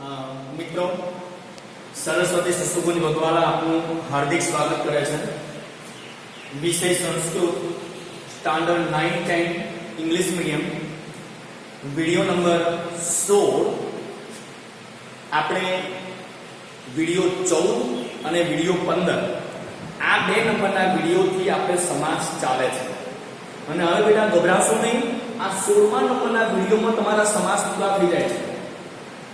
મિત્રો સરસ્વતી શિશુકુંજ બગવાલા આપનું હાર્દિક સ્વાગત કરે છે. વિષય Sanskrit standard 9-10 English medium video number 16. આપણે વિડિયો 14 અને વિડિયો 15 આ બે નંબરના વિડિયોથી આપણે સમાસ ચાલે છે. અને હવે બેટા ગભરાશો નહીં, આ 16મા નંબરના વિડિયોમાં તમારા સમાસ પૂરા થઈ જાય છે.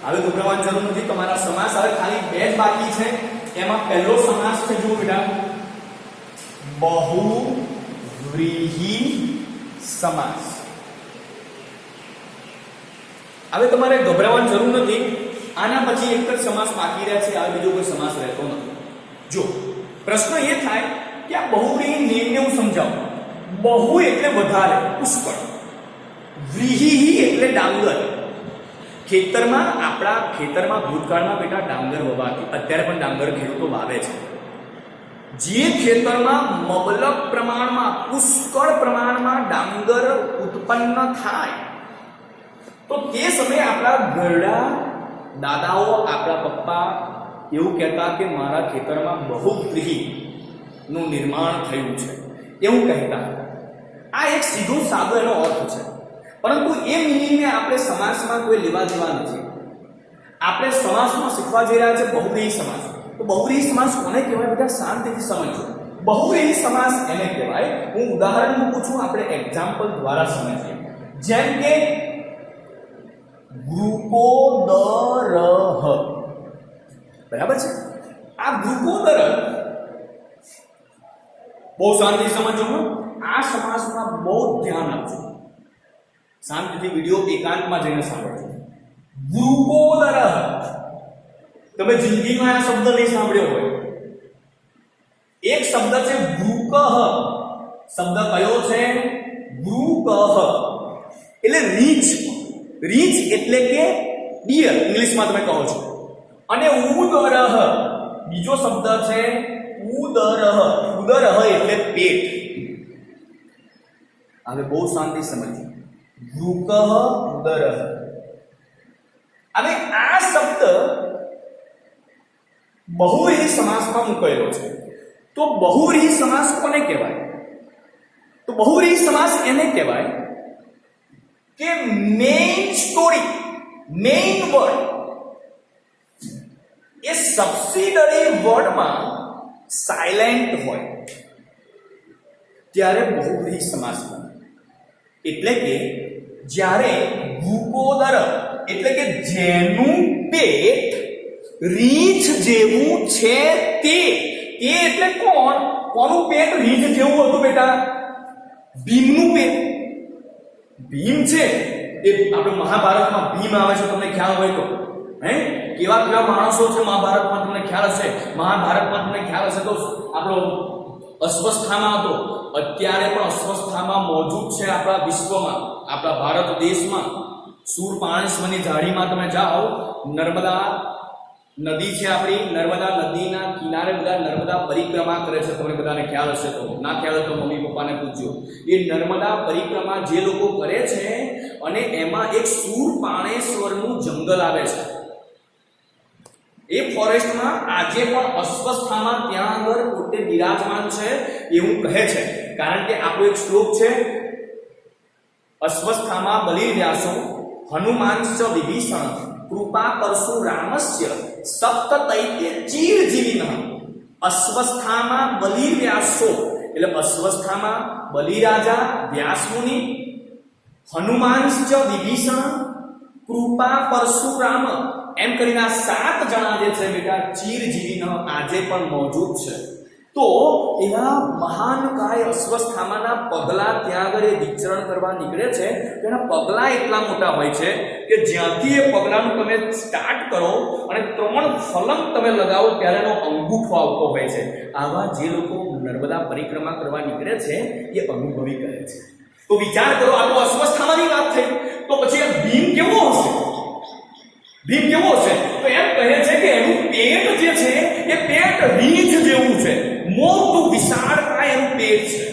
હવે ગભરાવાની જરૂર નથી. તમારા સમાસ હવે ખાલી બે જ બાકી છે. એમાં પહેલો સમાસ છે, જુઓ બેટા, બહુવ્રીહી સમાસ. હવે તમારે ગભરાવાની જરૂર નથી. આના પછી એક જ સમાસ બાકી રહે છે, આ બીજો કોઈ સમાસ રહેતો નથી. જો પ્રશ્ન એ થાય કે આ બહુવ્રીહી નિયમને હું સમજાવું. બહુ એટલે વધારે, પુષ્કળ. વ્રીહી એટલે ડાંગર. ખેતરમાં, આપણા ખેતરમાં ભૂતકાળમાં બેટા ડાંગર વવાતી, અત્યારે પણ ડાંગર ખેડૂતો વાવે છે. જે ખેતરમાં મબલક પ્રમાણમાં, પુષ્કળ પ્રમાણમાં ડાંગર ઉત્પન્ન થાય, તો તે સમયે આપણા ઘરડા દાદાઓ, આપણા પપ્પા એવું કહેતા કે મારા ખેતરમાં બહુવ્રીહી નું નિર્માણ થયું છે, એવું કહેતા. આ એક સીધો સાદો એનો અર્થ છે. પરંતુ એ મિનિંગને આપણે સમાસમાં કોઈ લેવા દેવા નથી. આપણે સમાસમાં શીખવા જઈ રહ્યા છે બહુવ્રીહી સમાસ. તો બહુવ્રીહી સમાસ કોને કહેવાય બેટા? શાંતિથી સમજો. બહુવ્રીહી સમાસ એને કહેવાય. હું ઉદાહરણ મૂકું છું, આપણે એક્ઝામ્પલ દ્વારા સમજીએ. જેમ કે વૃકોદરઃ, બરાબર છે? આ વૃકોદર, બહુ શાંતિથી સમજો. આ સમાસમાં બહુ ધ્યાન આપજો. શાંતિથી વિડિયો એકાંતમાં જઈને સાંભળજો. વૃકોદરઃ, તમે જિંદગીમાં આ શબ્દ નહીં સાંભળ્યો હોય. એક શબ્દ છે વૃકઃ. શબ્દ કયો છે? વૃકઃ એટલે રીંછ. રીંછ એટલે કે ડિયર, ઇંગ્લિશમાં તમે કહો છો. અને ઉદરઃ, બીજો શબ્દ છે ઉદરઃ. ઉદરઃ એટલે પેટ. હવે બહુ શાંતિ સમજો. વૃકઃ ઉદરઃ. હવે આ શબ્દ બહુવ્રીહી સમાસમાં મુકાયેલો છે. તો બહુવ્રીહી સમાસ કોને કહેવાય? તો બહુવ્રીહી સમાસ એને કહેવાય કે મેઇન સ્ટોરી, મેઇન વર્ડ એ સબસિડરી વર્ડમાં સાયલેન્ટ હોય ત્યારે બહુવ્રીહી સમાસ બને. એટલે કે જ્યારે વૃકોદર એટલે કે જેનું પેટ રીંછ જેવું છે તે એટલે કોણ? કોનું પેટ રીંછ જેવું હતું બેટા? ભીમનું પેટ. ભીમ છે એ આપણે મહાભારતમાં ભીમ આવે છે, તમને ખ્યાલ હોય તો. કેવા કેવા માણસો છે મહાભારતમાં, તમને ખ્યાલ હશે. મહાભારતમાં તમને ખ્યાલ હશે તો આપણો અશ્વસ્થામા હતો. અત્યારે પણ અશ્વસ્થામા મોજૂદ છે આપણા વિશ્વમાં, આપણા ભારત દેશમાં. સુરપાણેશ્વરની ઝાડીમાં તમે જાઓ, નર્મદા નદી છે આપણી. નર્મદા નદીના કિનારે બધા નર્મદા પરિક્રમા કરે છે. તમને બધાને ખ્યાલ હશે, તો ના ખ્યાલ હોય તો મમ્મી પપ્પાને પૂછજો. એ નર્મદા પરિક્રમા જે લોકો કરે છે, અને એમાં એક સુરપાણેશ્વરનું જંગલ આવે છે. એ ફોરેસ્ટમાં આજે પણ અશ્વસ્થામા ત્યાં આગળ પોતે બિરાજમાન છે એવું કહે છે. કારણ કે આપણો એક શ્લોક છે, અશ્વસ્થામા બલિર્વ્યાસો હનુમાનશ્ચ વિભીષણ કૃપા કરશુ રામસ્ય સપ્તતૈત્ય ચિરજીવિનઃ. અશ્વસ્થામા બલિર્વ્યાસો એટલે અશ્વસ્થામા, બલિરાજા, વ્યાસમુનિ, હનુમાનશ્ચ વિભીષણ, કૃપા પરશુરામ, એમ કરીને આ 7 જણા જે છે બેટા ચિરજીવિનઃ આજે પણ મોજૂદ છે. તો એવા મહાન કાય અશ્વસ્થામાના પગલા ત્યાં આગળ વિચરણ કરવા નીકળે છે. તેના પગલા એટલા મોટા હોય છે કે જ્યાંથી એ પગલાનું તમે સ્ટાર્ટ કરો અને 3 ફલંગ તમે લગાવો ત્યારે એનો અંગૂઠો આવતો હોય છે. આવા જે લોકો નર્મદા પરિક્રમા કરવા નીકળે છે એ અનુભવી કહે છે. તો વિચાર કરો, આ તો અશ્વસ્થામાની વાત થઈ, તો પછી આ ભીમ કેવો હશે? ભીમ કેવો હશે? તો એમ કહે છે કે એનું પેટ જે છે એ પેટ રીંછ જેવું છે. મોટું વિશાળકાય એનું પેટ છે.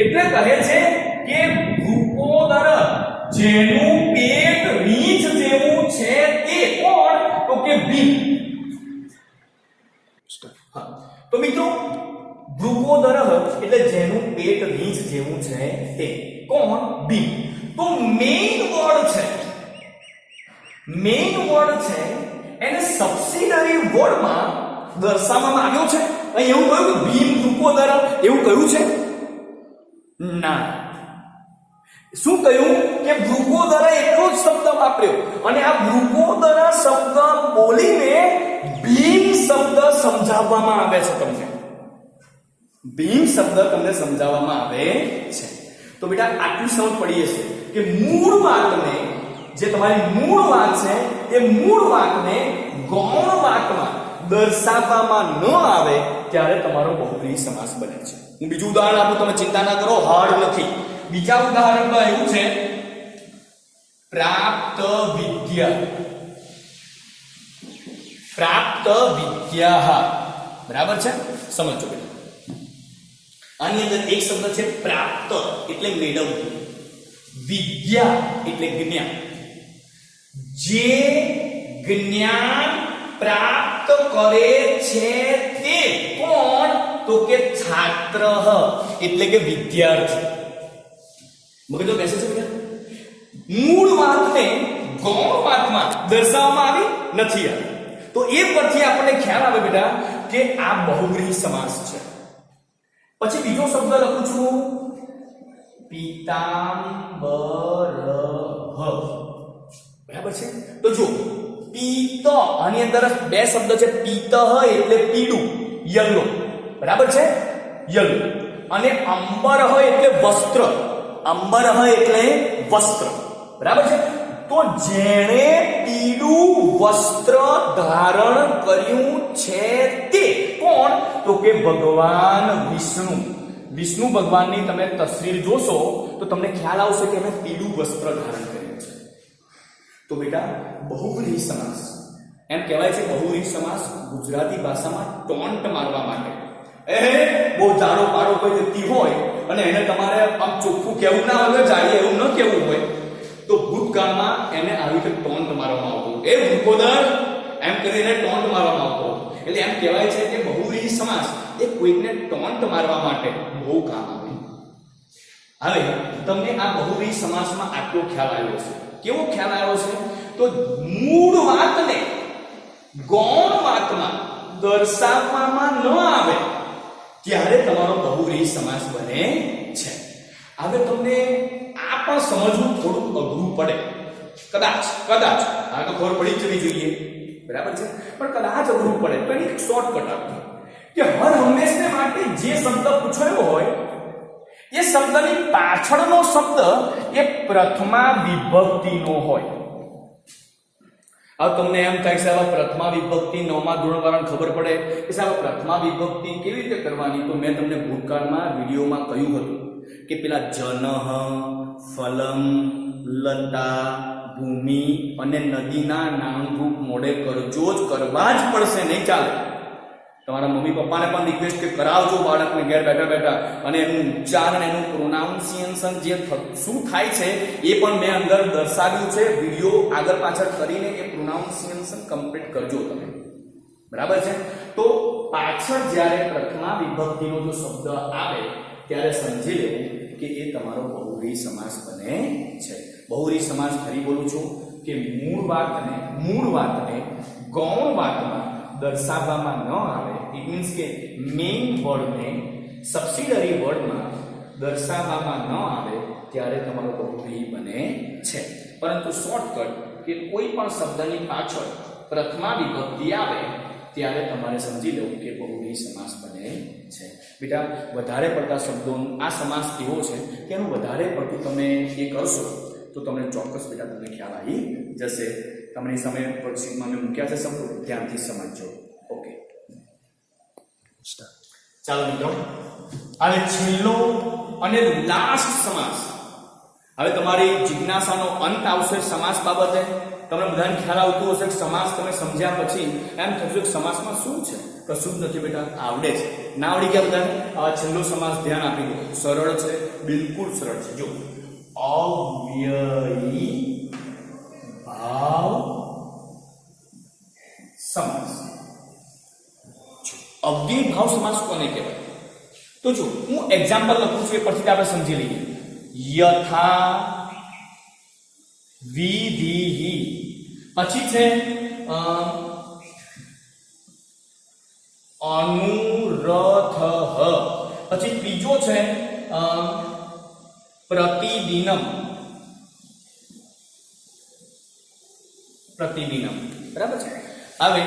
એટલે કહે છે કે વૃકોદર જેનું પેટ રીંછ જેવું છે તે કોણ? તો કે ભીમ? હા, તો મિત્રો વૃકોદરઃ એટલે જેનું પેટ રીંછ જેવું છે તે. કોણ? ભીમ. તો મેઇન વર્ડ છે એને સબસિડરી વર્ડમાં દર્શાવવામાં આવ્યો છે. અહીં એવું કહ્યું કે ભીમ વૃકોદર એવું કહ્યું છે? ના. શું કહ્યું કે વૃકોદર એટલો જ શબ્દ વાપર્યો અને આ વૃકોદર શબ્દ બોલીને ભીમ શબ્દ સમજાવવામાં આવે છે તમને. ભીમ શબ્દ તમને સમજાવવામાં આવે છે. તો બેટા આટલું સમજ પડી હશે કે મૂળ વાતને, જે તમારી મૂળ વાત છે એ મૂળ વાતને ગૌણ વાતમાં દર્શાવવામાં ન આવે ત્યારે તમારો બહુવ્રીહી સમાસ બને છે. હું બીજું ઉદાહરણ આપું, તમે ચિંતા ના કરો, હાર્ડ નથી. બીજા ઉદાહરણમાં એવું છે, પ્રાપ્ત વિદ્યા. બરાબર છે? સમજો બેટા. આની અંદર એક શબ્દ છે પ્રાપ્ત એટલે મેળવવું, વિદ્યા એટલે જ્ઞાન. જે જ્ઞાન પ્રાપ્ત કરે છે તે કોણ? તો કે છાત્ર એટલે કે વિદ્યાર્થી. મગજનો મેસેજ છે બેટા. મૂળ વાતને ગૌણ વાતમાં દર્શાવવામાં આવી નથી. તો એ પરથી આપણને ખ્યાલ આવે બેટા કે આ બહુવ્રીહી સમાસ છે. પછી બીજો શબ્દ લખું છું, પીતાંબરઃ. બરાબર છે? તો જો પીત, આની અંદર બે શબ્દ છે. પીતઃ એટલે પીળું, યલો. બરાબર છે? યલો. અને અંબરઃ એટલે વસ્ત્ર. અંબરઃ એટલે વસ્ત્ર. બરાબર છે? તો જેણે પીળું વસ્ત્ર ધારણ કર્યું છે તે કોણ? તો કે ભગવાન વિષ્ણુ. વિષ્ણુ ભગવાનની તમે તસવીર જોશો તો તમને ખ્યાલ આવશે કે એમણે પીળું વસ્ત્ર ધારણ કર્યું છે. તો બેટા બહુવ્રીહી સમાસ એમ કહેવાય છે. બહુવ્રીહી સમાસ ગુજરાતી ભાષામાં ટોન્ટ મારવા માટે, બહુ જાડો પાડો કોઈ વ્યક્તિ હોય અને એને તમારે આમ ચોખ્ખું કહેવું ના હોય, જાડીએ એવું ન કહેવું હોય, તો ભૂતકાળમાં એને આવી રીતે ટોન્ટ મારવામાં આવતો. એ વૃકોદર એમ કરીને ટોન્ટ મારવામાં આવતો. એટલે એમ કહેવાય છે કે બહુવ્રીહી સમાસ એ કોઈકને ટોન્ટ મારવા માટે બહુ કામ આવે. હવે તમને આ બહુવ્રીહી સમાસમાં આટલો ખ્યાલ આવ્યો છે. કેવો ખ્યાલ આવ્યો છે? તો મૂળ વાતને ગૌણ વાતમાં દર્શાવવામાં ન આવે ત્યારે તમારો બહુવ્રીહી સમાસ બને છે. હવે તમને આ પણ સમજવું થોડું અઘરું પડે, કદાચ આ તો ખબર પડી જવી જોઈએ. બરાબર છે? પણ કદાચ અઘરું પડે તો એની શોર્ટકટ આપી કે હર હંમેશને માટે જે શબ્દ પૂછાયો હોય એ શબ્દની પાછળનો શબ્દ એ પ્રથમા વિભક્તિનો હોય. હવે તમને એમ થાય કે સાહેબ પ્રથમા વિભક્તિ 9મા ધોરણ વાળાને ખબર પડે કે સાહેબ પ્રથમા વિભક્તિ કેવી રીતે કરવાની? તો મેં તમને ભૂતકાળમાં વિડીયોમાં કહ્યું હતું કે પેલા જનઃ, ફલમ, લતા, ભૂમિ અને નદીના નામરૂપ મોડે કરજો જ કરવા જ પડશે, નહીં ચાલે. તમારા મમ્મી પપ્પાને પણ રિક્વેસ્ટ કે કરાવજો બાળકને ઘેર બેઠા બેઠા, અને એનું ઉચ્ચારણ, એનું પ્રોનાઉન્સિએશન જે શું થાય છે એ પણ મેં અંદર દર્શાવ્યું છે. વિડીયો આગળ પાછળ કરીને એ પ્રોનાઉન્સિએશન કમ્પ્લીટ કરજો તમે. બરાબર છે? તો પાછળ જ્યારે પ્રથમા વિભક્તિનો જો શબ્દ આવે ત્યારે સમજી લેવું કે એ તમારો બહુવ્રીહી સમાસ બને છે. બહુવ્રીહી સમાસ ફરી બોલું છું કે મૂળ વાતને ગૌણ વાતમાં દર્શાવવામાં ન આવે. ઇટ મીન્સ કે મેઇન વર્ડને સબસિડરી વર્ડમાં દર્શાવવામાં ન આવે ત્યારે તમારો બહુવ્રીહી બને છે. પરંતુ શોર્ટકટ કે કોઈ પણ શબ્દની પાછળ પ્રથમા વિભક્તિ આવે ત્યારે તમારે સમજી લેવું કે બહુવ્રીહી સમાસ બને છે. બેટા વધારે પડતા શબ્દો, આ સમાસ એવો છે કે એનું વધારે પડતું તમે એ કરશો તો તમને ચોક્કસ બેટા તમને ખ્યાલ આવી જશે. તમારી સામે વર્કશીટમાં મેં મૂક્યા છે શબ્દો, ધ્યાનથી સમજજો. ઓકે, ચાલો મિત્રો, હવે છેલ્લો અને લાસ્ટ સમાસ. હવે તમારી જિજ્ઞાસાનો અંત આવશે સમાસ બાબતે. તમને બધાને ખ્યાલ આવતું હશે કે સમાસ તમે સમજ્યા પછી એમ થશે કે સમાસમાં શું છે? કશું જ નથી બેટા, આવડે છે. ના આવડી ગયા બધાને? આ છેલ્લો સમાસ ધ્યાન આપી દો. સરળ છે, બિલકુલ સરળ છે. જો અવ્યયી ભાવ સમાસ. અવ્યયી ભાવ સમાસ કોને કહેવાય? તો જો હું એક્ઝામ્પલ લખું છું, એ પરથી આપણે સમજી લઈએ. યથા વિધિ, પછી છે અનુરથઃ, પછી ત્રીજો છે પ્રતિદિનમ. બરાબર છે. હવે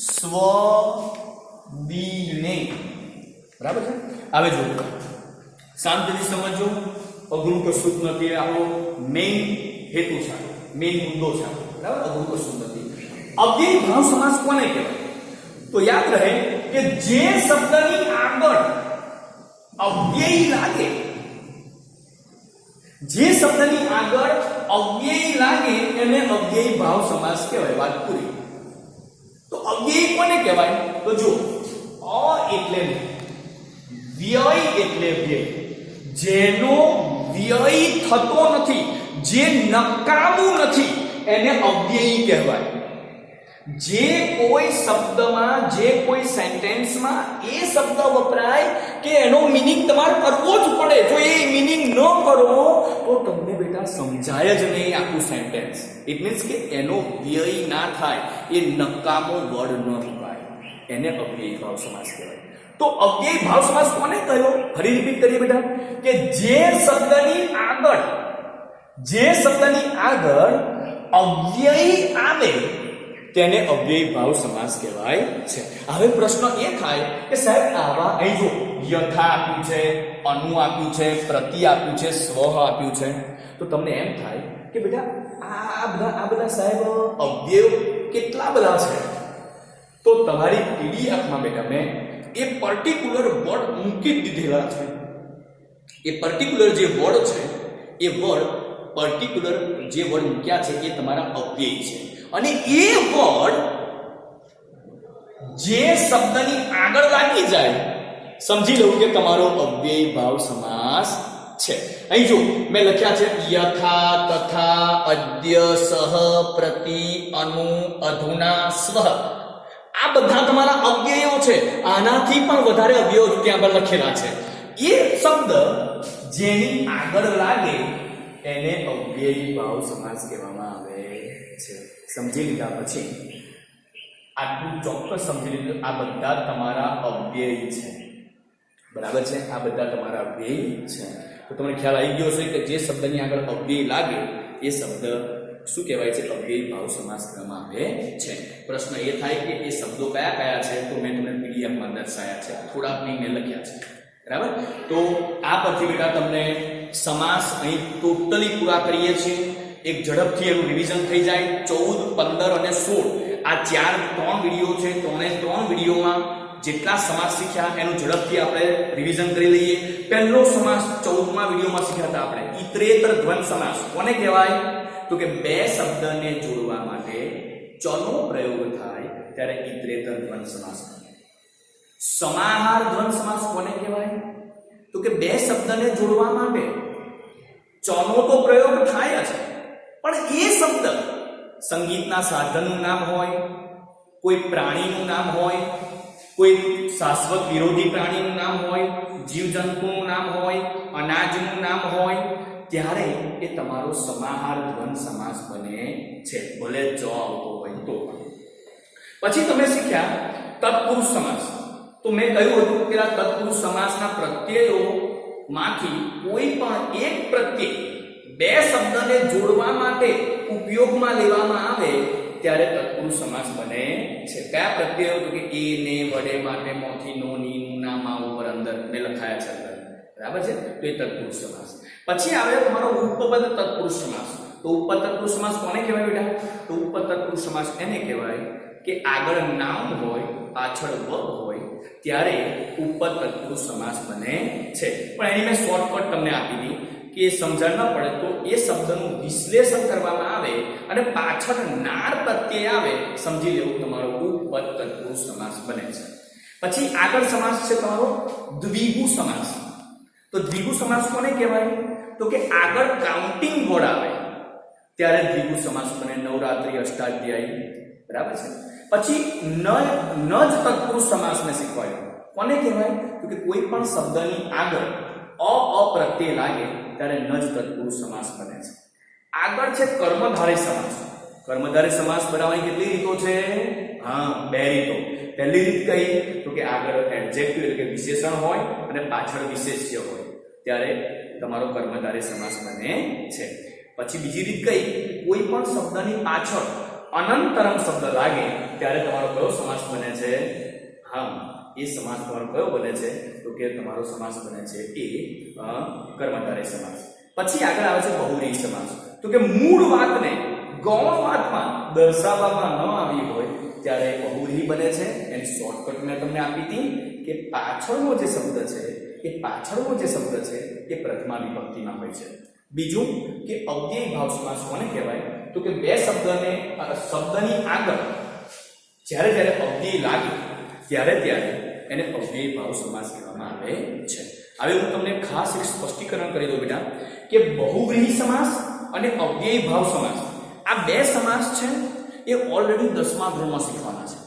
સ્વદિને, બરાબર છે. હવે જો શાંતિથી સમજો, અઘરું કશું જ નથી. આપણો મેઇન હેતુ છે, મેઇન મુદ્દો છે, બરાબર. અઘરું કશું નથી. અવ્યયી ભાવ સમાસ કોને કહેવાય? તો યાદ રહે કે જે શબ્દની આગળ અવ્યયી લાગે, જે શબ્દની આગળ અવ્યયી લાગે એને અવ્યયી ભાવ સમાસ કહેવાય. વાત પૂરી. તો અવ્યયી કોને કહેવાય? તો જો અ એટલે વ્યય એટલે વ્યય, જેનો વ્યય થતો નથી, જે નકામું નથી, એને અવ્યયી કહેવાય. જે કોઈ શબ્દમાં, જે કોઈ સેન્ટેન્સમાં એ શબ્દ વપરાય કે એનો મીનિંગ તમારે કરવો જ પડે. જો એ મીનિંગ ન કરો તો તમને બેટા સમજાય જ નહીં આખું સેન્ટેન્સ. ઇટ મીન્સ કે એનો વ્યય ના થાય, એ નકામો વર્ડ ન કહેવાય, એને અવ્યયી ભાવ સમાસ કહેવાય. તો અવ્યયી ભાવ સમાસ કોને કહ્યો? ફરી રિપીટ કરીએ બેટા, કે જે શબ્દની આગળ અવ્યયી આવે તેને અવ્યયી ભાવ સમાસ કહેવાય છે. હવે પ્રશ્ન એ થાય કે સાહેબ આવા અહીં જો યથા આપ્યું છે, અનુ આપ્યું છે, પ્રતિ આપ્યું છે, સ્વ આપ્યું છે, તો તમને એમ થાય કે બેટા આ બધા સાહેબ અવ્યય કેટલા બધા છે? તો તમારી પીડીએફમાં બેટા મેં એ પર્ટિક્યુલર વર્ડ મૂકી દીધેલા છે. એ પર્ટિક્યુલર જે વર્ડ છે, એ પર્ટિક્યુલર જે વર્ડ મૂક્યા છે એ તમારા અવ્યયી છે. અને એ વર્ડ જે શબ્દની આગળ લાગી જાય, સમજી લઉં કે તમારો અવ્યયી ભાવ સમાસ છે. અહીં જો મેં લખ્યા છે યથા, તથા, અદ્ય, સહ, પ્રતિ, અનુ, અધુના, સ્વ. આ બધા તમારા અવ્યયો છે. આનાથી પણ વધારે અવ્યયો ત્યાં પર લખેલા છે. એ શબ્દ જેની આગળ લાગે એને અવ્યયી ભાવ સમાસ કહેવામાં આવે છે. સમજી લીધા પછી આટલું ચોક્કસ સમજી લીધું, આ બધા તમારા અવ્યય છે. બરાબર છે? આ બધા તમારા અવ્યય છે. તો તમને ખ્યાલ આવી ગયો છે કે જે શબ્દની આગળ અવ્યય લાગે એ શબ્દ શું કહેવાય છે? અવ્યયી ભાવ સમાસ કરવામાં આવે છે. પ્રશ્ન એ થાય કે એ શબ્દો કયા કયા છે? તો મેં તમને પીડીએફમાં દર્શાવ્યા છે, થોડાક નહીં મેં લખ્યા છે. બરાબર? તો આ પરથી બેટા તમને સમાસ અહીં ટોટલી પૂરા કરીએ છીએ. એક ઝડપથી એનું રિવિઝન થઈ જાય. 14, 15 અને 16 આ 3 વિડીયો છે. 3 વિડીયોમાં જેટલા સમાસ શીખ્યા એનું ઝડપથી આપણે રિવિઝન કરી લઈએ. પહેલો સમાસ 14મા વિડીયોમાં શીખ્યા હતા આપણે, ઇતરેતર દ્વંદ સમાસ. કોને કહેવાય? તો કે બે શબ્દને જોડવા માટે ચનો પ્રયોગ થાય ત્યારે ઇતરેતર દ્વંદ સમાસ. સમાહાર દ્વંદ સમાસ કોને કહેવાય? તો કે બે શબ્દને જોડવા માટે ચનો તો પ્રયોગ થાય છે, પણ એ શબ્દ સંગીતના સાધનનું નામ હોય, કોઈ પ્રાણીનું નામ હોય, કોઈ શાશ્વત વિરોધી પ્રાણીનું નામ હોય, જીવજંતુનું નામ હોય, અનાજનું નામ હોય, ત્યારે એ તમારો સમાહાર દ્વંદ સમાસ બને છે. ભલે જ આવતો હોય તો. પછી તમે શીખ્યા તત્પુરુષ સમાસ. તો મેં કહ્યું હતું કે આ તત્પુરુષ સમાસના પ્રત્યયો માંથી કોઈ પણ એક પ્રત્યય બે શબ્દને જોડવા માટે ઉપયોગમાં લેવામાં આવે ત્યારે તત્પુરુષ સમાસ બને છે. કયા પ્રત્યયો? તો કે એ, ને, વડે, માટે, મોથી, નો, ની, નું, ના, માં ઉપર અંદર મેં લખાયા છે અંદર. બરાબર છે? તો એ તત્પુરુષ સમાસ. પછી આવે તમારો ઉપપદ તત્પુરુષ સમાસ. તો ઉપપદ તત્પુરુષ સમાસ કોને કહેવાય બેટા? તો ઉપપદ તત્પુરુષ સમાસ એને કહેવાય કે આગળ નામ હોય, પાછળ વર્બ હોય, ત્યારે ઉપપદ તત્પુરુષ સમાસ બને છે. પણ એની મેં શોર્ટકટ તમને આપી દી કે સમજણ ન પડે તો એ શબ્દનું વિશ્લેષણ કરવામાં આવે અને પાછળ નાર પ્રત્યય આવે, સમજી લેવું તમારો ઉપપદ તત્પુરુષ સમાસ બને છે. પછી આગળ સમાસ છે તમારો દ્વિગુ સમાસ. તો દ્વિગુ સમાસ કોને કહેવાય? તો કે આગળ કાઉન્ટિંગ વર્ડ આવે ત્યારે દ્વિગુ સમાસ બને. નવરાત્રિ, અષ્ટાધ્યાયી, બરાબર છે. પછી ન જ તત્પુરુષ સમાસને શીખવાડ્યો. કોને કહેવાય? તો કે કોઈ પણ શબ્દની આગળ અ પ્રત્યય લાગે ત્યારે ન જ તત્પુરુષ સમાસ બને છે. આગળ છે કર્મધારય સમાસ. કર્મધારય સમાસ બનાવવાની કેટલી રીતો છે? હા, 2 રીતો. પહેલી રીત કઈ? તો કે આગળ એડજેક્ટિવ એટલે કે વિશેષણ હોય અને પાછળ વિશેષ્ય હોય ત્યારે તમારો કર્મધારય સમાસ બને છે. પછી બીજી રીત કઈ? કોઈ પણ શબ્દની પાછળ અનંતરમ શબ્દ લાગે ત્યારે તમારો કયો સમાસ બને છે? હા, એ સમાસ તમારો કયો બને છે? તો કે તમારો સમાસ બને છે એ કર્મધારય સમાસ. પછી આગળ આવે છે બહુવ્રીહી સમાસ. તો કે મૂળ વાતને ગૌણ વાતમાં દર્શાવવામાં ન આવી હોય ત્યારે બહુવ્રીહી બને છે. એની શોર્ટકટ મેં તમને આપી હતી કે પાછળનો જે શબ્દ છે એ પ્રથમા વિભક્તિમાં હોય છે. બીજું કે અવ્યયી ભાવ સમાસ કોને કહેવાય? તો કે બે શબ્દની આગળ જ્યારે અવ્યય લાગે ત્યારે એને અવ્યયી ભાવ સમાસ કહેવામાં આવે છે. હવે હું તમને ખાસ એક સ્પષ્ટીકરણ કરી દઉં બેટા કે બહુવ્રીહી સમાસ અને અવ્યયી ભાવ સમાસ આ બે સમાસ છે એ ઓલરેડી 10મા ધોરણમાં શીખવાના છે.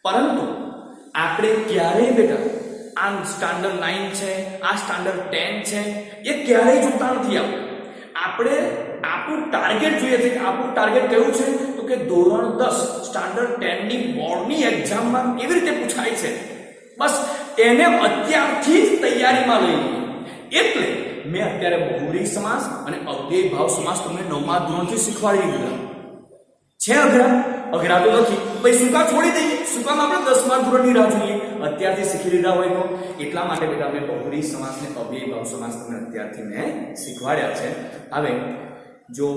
પરંતુ આપણે ક્યારેય બેટા આ સ્ટાન્ડર્ડ 9 છે, આ સ્ટાન્ડર્ડ 10 છે, એ ક્યારેય જોતા નથી. આપણે આપણું ટાર્ગેટ જોઈએ છે કે આપણું ટાર્ગેટ કયું છે? તો કે ધોરણ 10 સ્ટાન્ડર્ડ 10 ની બોર્ડની એક્ઝામમાં કેવી રીતે પૂછાય છે, બસ એને અત્યારથી જ તૈયારીમાં લઈ લઈએ. એટલે મેં અત્યારે બહુવ્રીહી સમાસ અને અવ્યયી ભાવ સમાસ તમને 9મા ધોરણથી શીખવાડી દીધા છે. અઘરા તો નથી ભાઈ, શું કામ છોડી દઈએ? શું કામ આપણે 10મા ધોરણની રાહ જોઈએ? અત્યારથી શીખી લીધા હોય તો. એટલા માટે બેટા મેં બહુવ્રીહી સમાસ અને અવ્યયી ભાવ સમાસ તમને અત્યારથી મેં શીખવાડ્યા છે. હવે જો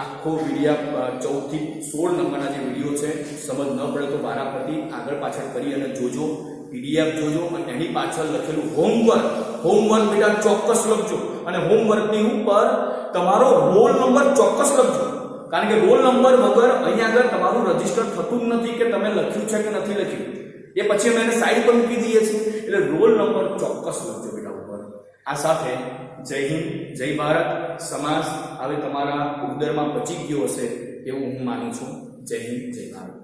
આખો વિડીયો 14 થી 16 નંબરના જે વિડીયો છે સમજ ન પડે તો વારાફરતી આગળ પાછળ કરી અને જોજો, પીડીએફ જોજો અને એની પાછળ લખેલું હોમવર્ક બેટા ચોક્કસ લખજો અને હોમવર્કની ઉપર તમારો રોલ નંબર ચોક્કસ લખજો. કારણ કે રોલ નંબર વગર અહીંયા આગળ તમારું રજીસ્ટર થતું જ નથી કે તમે લખ્યું છે કે નથી લખ્યું. એ પછી અમે એને સાઈડ પર મૂકી દઈએ છીએ. એટલે રોલ નંબર ચોક્કસ લખજો બેટા ઉપર. આ સાથે જય હિન્દ, જય ભારત. સમાસ હવે તમારા ઉદરમાં પચી ગયો હશે એવું હું માનું છું. જય હિન્દ, જય ભારત.